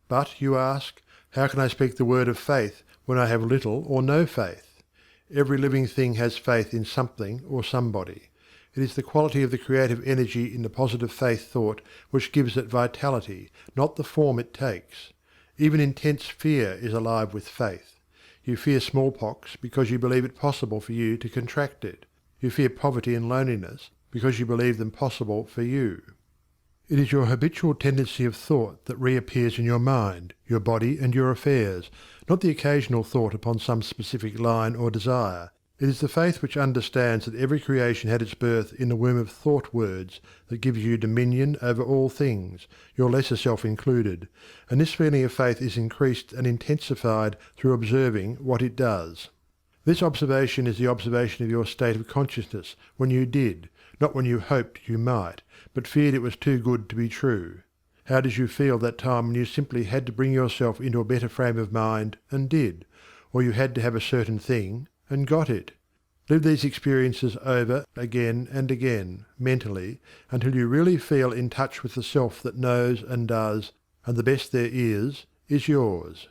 But, you ask, how can I speak the word of faith when I have little or no faith? Every living thing has faith in something or somebody. It is the quality of the creative energy in the positive faith thought which gives it vitality, not the form it takes. Even intense fear is alive with faith. You fear smallpox because you believe it possible for you to contract it. You fear poverty and loneliness because you believe them possible for you. It is your habitual tendency of thought that reappears in your mind, your body, and your affairs, not the occasional thought upon some specific line or desire. It is the faith which understands that every creation had its birth in the womb of thought words that gives you dominion over all things, your lesser self included, and this feeling of faith is increased and intensified through observing what it does. This observation is the observation of your state of consciousness when you did, not when you hoped you might, but feared it was too good to be true. How did you feel that time when you simply had to bring yourself into a better frame of mind and did, or you had to have a certain thing and got it? Live these experiences over again and again, mentally, until you really feel in touch with the self that knows and does, and the best there is yours.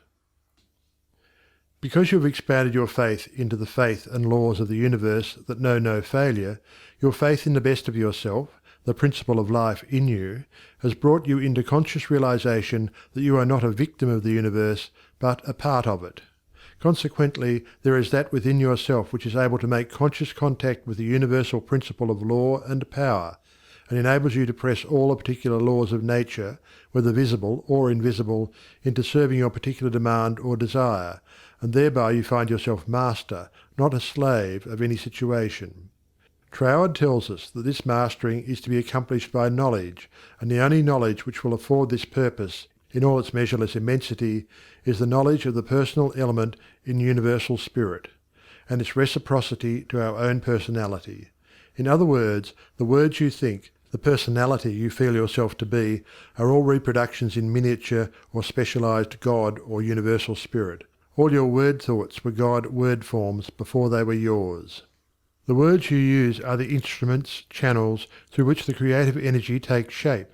Because you have expanded your faith into the faith and laws of the universe that know no failure, your faith in the best of yourself, the principle of life in you, has brought you into conscious realization that you are not a victim of the universe, but a part of it. Consequently, there is that within yourself which is able to make conscious contact with the universal principle of law and power, and enables you to press all the particular laws of nature, whether visible or invisible, into serving your particular demand or desire, and thereby you find yourself master, not a slave, of any situation. Troward tells us that this mastering is to be accomplished by knowledge, and the only knowledge which will afford this purpose, in all its measureless immensity, is the knowledge of the personal element in universal spirit, and its reciprocity to our own personality. In other words, the words you think, the personality you feel yourself to be, are all reproductions in miniature or specialized God or universal spirit. All your word thoughts were God word forms before they were yours. The words you use are the instruments, channels, through which the creative energy takes shape.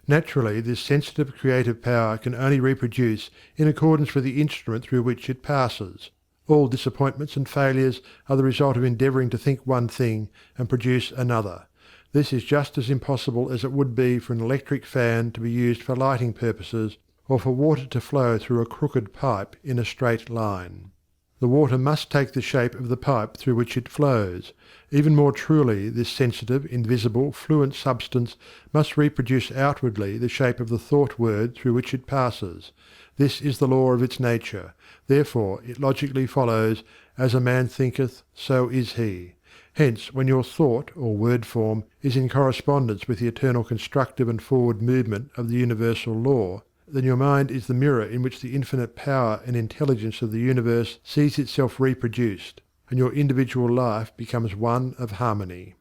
Naturally, this sensitive creative power can only reproduce in accordance with the instrument through which it passes. All disappointments and failures are the result of endeavouring to think one thing and produce another. This is just as impossible as it would be for an electric fan to be used for lighting purposes, or for water to flow through a crooked pipe in a straight line. The water must take the shape of the pipe through which it flows. Even more truly, this sensitive, invisible, fluent substance must reproduce outwardly the shape of the thought word through which it passes. This is the law of its nature. Therefore it logically follows, as a man thinketh, so is he. Hence, when your thought or word form is in correspondence with the eternal constructive and forward movement of the universal law, then your mind is the mirror in which the infinite power and intelligence of the universe sees itself reproduced, and your individual life becomes one of harmony.